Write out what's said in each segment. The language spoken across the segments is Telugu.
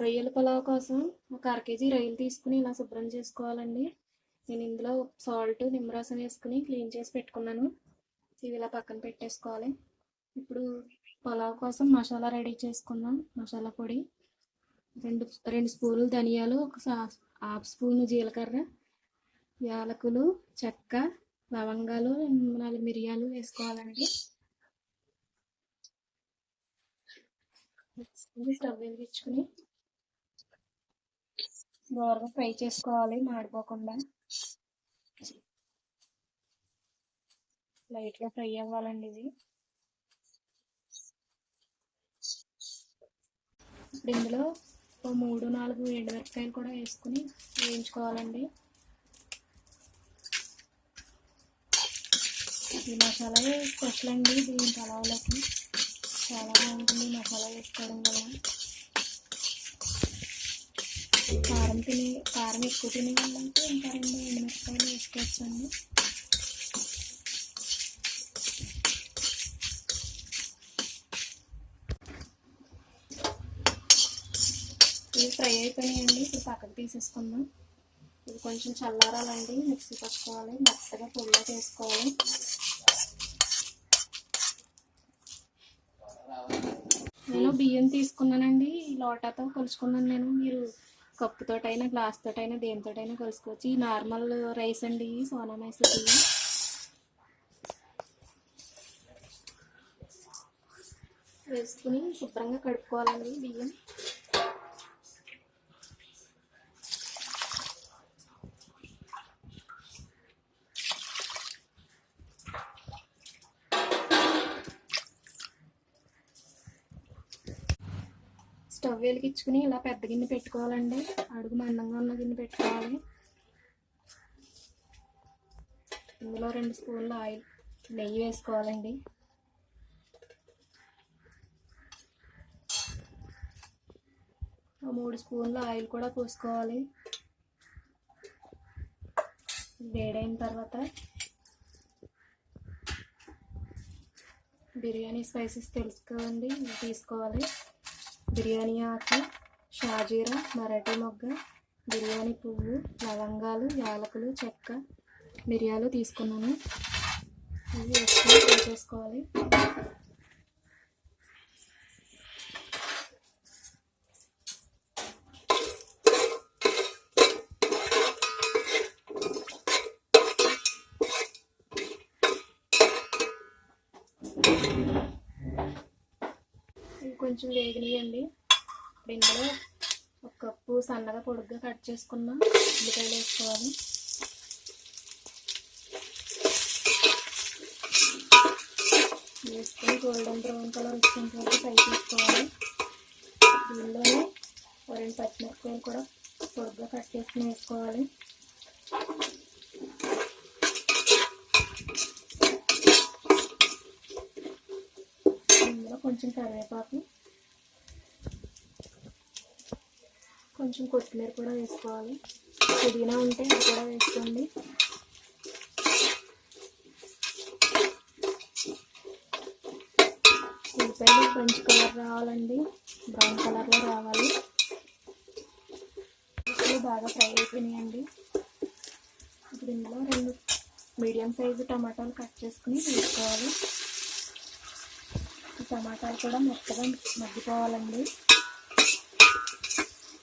రొయ్యల పులావ్ కోసం ఒక అర కేజీ రొయ్యలు తీసుకుని ఇలా శుభ్రం చేసుకోవాలండి. నేను ఇందులో సాల్ట్ నిమ్మరసం వేసుకుని క్లీన్ చేసి పెట్టుకున్నాను. ఇవి ఇలా పక్కన పెట్టేసుకోవాలి. ఇప్పుడు పులావ్ కోసం మసాలా రెడీ చేసుకుందాం. మసాలా పొడి రెండు స్పూన్లు ధనియాలు, ఒక హాఫ్ స్పూన్ జీలకర్ర, యాలకులు, చెక్క, లవంగాలు, 4 మిరియాలు వేసుకోవాలండి. స్టవ్ వెలిగించుకుని దోరగా ఫ్రై చేసుకోవాలి, మాడిపోకుండా. లైట్గా ఫ్రై అవ్వాలండి ఇది. ఇప్పుడు ఇందులో 3-4 ఎండుమిరపకాయలు కూడా వేసుకుని వేయించుకోవాలండి. ఈ మసాలా స్పెషల్ అండి దీని పలావ్లోకి. చాలా బాగుంటుంది మసాలా వేసుకోవడం వల్ల. కారం ఎక్కువ తినే వాళ్ళంటే ఇంకా 2 ఎండుమిరపకాయలు వేసుకోవచ్చండి. ఇవి ఫ్రై అయిపోయినాయండి. ఇప్పుడు పక్కకు తీసేసుకుందాం. ఇది కొంచెం చల్లారాలండి. మిక్సీ పట్టుకోవాలి, మెత్తగా పొడిలో చేసుకోవాలి. నేను బియ్యం తీసుకున్నానండి. ఈ లోటాతో కొలుచుకున్నాను నేను. మీరు కప్పుతోటైనా గ్లాస్ తోటైనా దేనితోటైనా కొలుసుకోవచ్చు. ఈ నార్మల్ రైస్ అండి, సోనా మైసూర్ బియ్యం. వేసుకుని శుభ్రంగా కడుక్కోవాలండి బియ్యం. స్టవ్ వెలిగించుకుని ఇలా పెద్ద గిన్నె పెట్టుకోవాలండి. అడుగు మందంగా ఉన్న గిన్నె పెట్టుకోవాలి. ఇందులో 2 స్పూన్ల నెయ్యి వేసుకోవాలండి. 3 స్పూన్ల ఆయిల్ కూడా పోసుకోవాలి. వేడైన తర్వాత బిర్యానీ స్పైసెస్ తెలుసు కదండి, ఇవి తీసుకోవాలి. బిర్యానీ ఆకు, షాజీరా, మరాఠీ మొగ్గ, బిర్యానీ పువ్వు, లవంగాలు, యాలకులు, చెక్క, మిరియాలు తీసుకున్నాను. ఇవి వేసుకొని ఫ్రై చేసుకోవాలి. కొంచెం వేగనియండి. ఇందులో 1 కప్పు సన్నగా పొడుగ్గా కట్ చేసుకున్న ఉల్లిపాయలు వేసుకోవాలి. వేసుకొని గోల్డెన్ బ్రౌన్ కలర్ వచ్చేంత వరకు ఫ్రై చేసుకోవాలి. దీనిలోనే 2 పచ్చిమిరపకాయలు కూడా పొడుగ్గా కట్ చేసుకుని వేసుకోవాలి. ఇందులో కొంచెం కరివేపాకు, కొంచెం కొత్తిమీర కూడా వేసుకోవాలి. పుదీనా ఉంటే అది కూడా వేసుకోండి. ఉల్లిపాయలు మంచి కలర్ రావాలండి, బ్రౌన్ కలర్లో రావాలి. ఇప్పుడు బాగా ఫ్రై అయిపోయినాయండి. ఇప్పుడు ఇందులో 2 మీడియం సైజు టమాటాలు కట్ చేసుకుని వేసుకోవాలి. ఈ టమాటాలు కూడా మెత్తగా మగ్గిపోవాలండి.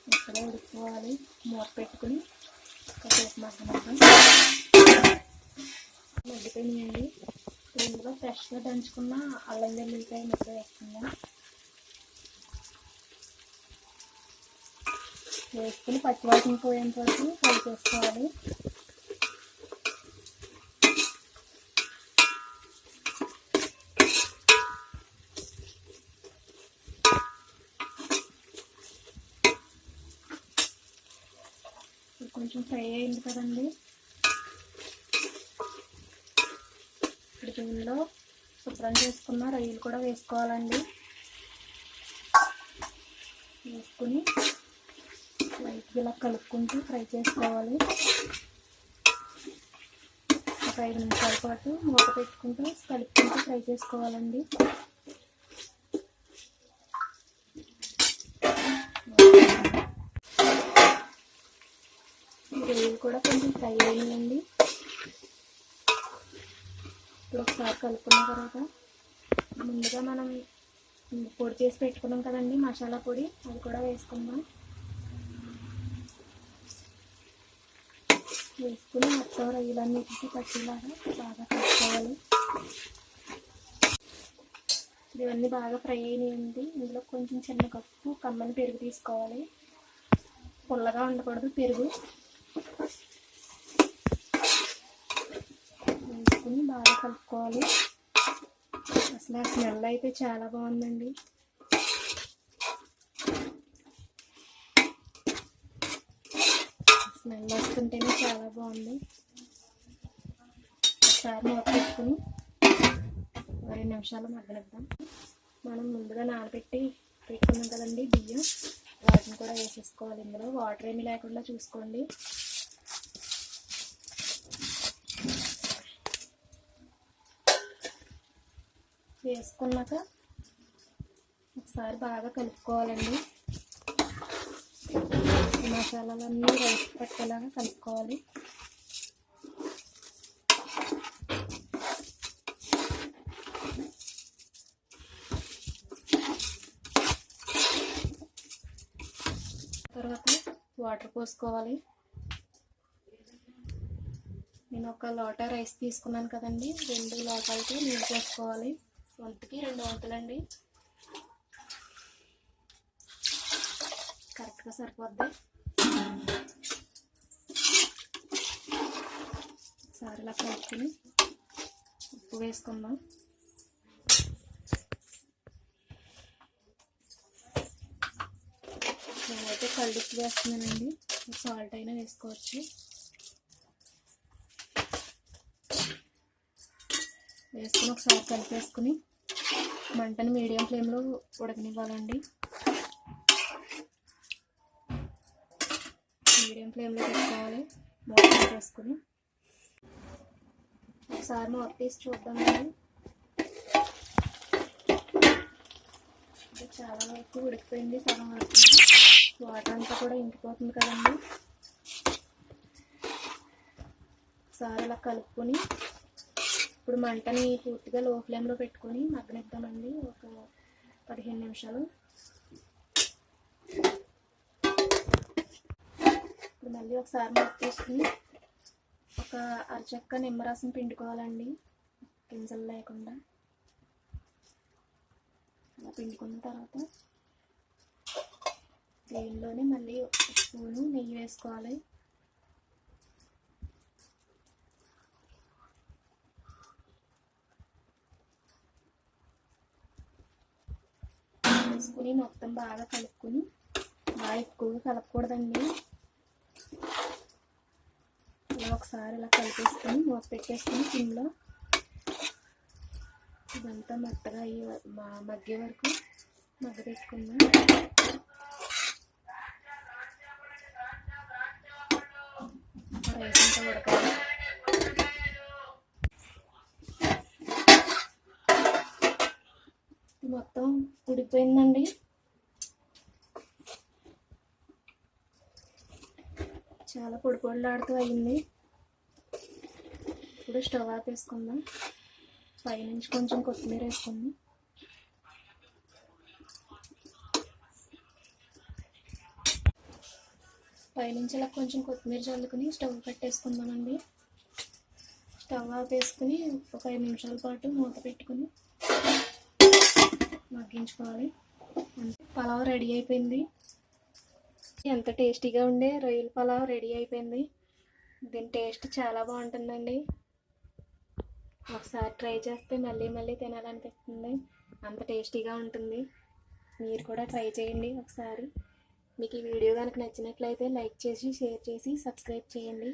మెత్తగా ఉడుకోవాలి. మూత పెట్టుకుని కాసేపు మగ్గిపోయినాయండి. ఇందులో ఫ్రెష్గా దంచుకున్న అల్లం వెల్లుల్లిపాయ ముక్క వేసుకుందాం. వేసుకుని పచ్చివాసన పోయేంత వరకు ఫ్రై చేసుకోవాలి. కొంచెం ఫ్రై అయింది కదండి. ఇప్పుడు దీనిలో శుభ్రం చేసుకున్న రొయ్యలు కూడా వేసుకోవాలండి. వేసుకుని లైట్గా ఇలా కలుపుకుంటూ ఫ్రై చేసుకోవాలి. ఒక 5 నిమిషాల పాటు మూత పెట్టుకుంటూ కలుపుకుంటూ ఫ్రై చేసుకోవాలండి. రొయ్యలు కూడా కొంచెం ఫ్రై అయ్యిందండి. ఇప్పుడు ఒకసారి కలుపుకున్న తర్వాత ముందుగా మనం పొడి చేసి పెట్టుకున్నాం కదండి మసాలా పొడి, అది కూడా వేసుకుందాం. వేసుకుని మొత్తం రొయ్యలన్నిటికీ పట్టేలాగా బాగా కలుపుకోవాలి. ఇవన్నీ బాగా ఫ్రై అయినాయండి. ఇందులో కొంచెం చిన్న కప్పు కమ్మని పెరుగు తీసుకోవాలి. పుల్లగా ఉండకూడదు పెరుగు. వేసుకుని బాగా కలుపుకోవాలి. అసలు ఆ స్మెల్ అయితే చాలా బాగుందండి. స్మెల్ వస్తుంటేనే చాలా బాగుంది. ఒకసారి మూత పెట్టుకుని 2 నిమిషాలు మగ్గనిద్దాం. మనం ముందుగా నానబెట్టి పెట్టుకున్నాం కదండి బియ్యం, వాటిని కూడా వేసేసుకోవాలి. ఇందులో వాటర్ ఏమి లేకుండా చూసుకోండి. వేసుకున్నాక ఒకసారి బాగా కలుపుకోవాలండి. మసాలాలన్నీ రైస్ పట్టేలాగా కలుపుకోవాలి. తర్వాత వాటర్ పోసుకోవాలి. నేను 1 లోటా రైస్ తీసుకున్నాను కదండి, 2 లోటాలతో నీళ్ళు పోసుకోవాలి. వంతుకి 2 వంతులండి, కరెక్ట్గా సరిపోద్ది. ఒకసారి ఇలా కలుపుకొని ఉప్పు వేసుకుందాం. నేనైతే కళ్ళుప్పు వేస్తున్నానండి, సాల్ట్ అయినా వేసుకోవచ్చు. వేసుకుని ఒకసారి కలిపేసుకుని మంటని మీడియం ఫ్లేమ్లో ఉడకనివ్వాలండి. మీడియం ఫ్లేమ్లో పెట్టుకోవాలి. మూత వేసుకుని ఒకసారి మూత తీసి చూద్దామండి. చాలా వరకు ఉడికిపోయింది, సగం వరకు వాటర్ అంతా కూడా ఇంకిపోతుంది కదండి. ఒకసారి అలా కలుపుకొని ఇప్పుడు మంటని పూర్తిగా లో ఫ్లేమ్లో పెట్టుకొని మగ్గనిద్దామండి. ఒక 15 నిమిషాలు. ఇప్పుడు మళ్ళీ ఒకసారి మూత తీసుకుని ఒక అరచెక్క నిమ్మరసం పిండుకోవాలండి, గింజలు లేకుండా. అలా పిండుకున్న తర్వాత దీనిలోనే మళ్ళీ 1 స్పూను నెయ్యి వేసుకోవాలి. వేసుకుని మొత్తం బాగా కలుపుకొని, బాగా ఎక్కువగా కలపకూడదండి. ఇలా ఒకసారి ఇలా కలిపేసుకొని మూత పెట్టేసుకొని సిమ్లో ఇదంతా మెత్తగా మగ్గే వరకు మగ్గబెట్టుకుందాం. రైస్ అంతా ఉడకాలి. మొత్తం ఉడిపోయిందండి. చాలా పొడి పొడిలాడుతూ అయింది. ఇప్పుడు స్టవ్ ఆపేసుకుందాం. పైనుంచి కొంచెం కొత్తిమీర వేసుకుందాం. పైనుంచి ఇలా కొంచెం కొత్తిమీర చల్లుకుని స్టవ్ పెట్టేసుకుందామండి. స్టవ్ ఆపేసుకుని ఒక 5 నిమిషాల పాటు మూత పెట్టుకుని మగ్గించుకోవాలి. అంటే పలావ్ రెడీ అయిపోయింది. ఎంత టేస్టీగా ఉండే రొయ్యల పలావ్ రెడీ అయిపోయింది. దీని టేస్ట్ చాలా బాగుంటుందండి. ఒకసారి ట్రై చేస్తే మళ్ళీ మళ్ళీ తినాలనిపిస్తుంది, అంత టేస్టీగా ఉంటుంది. మీరు కూడా ట్రై చేయండి ఒకసారి. మీకు ఈ వీడియో కనుక నచ్చినట్లయితే లైక్ చేసి, షేర్ చేసి, సబ్స్క్రైబ్ చేయండి.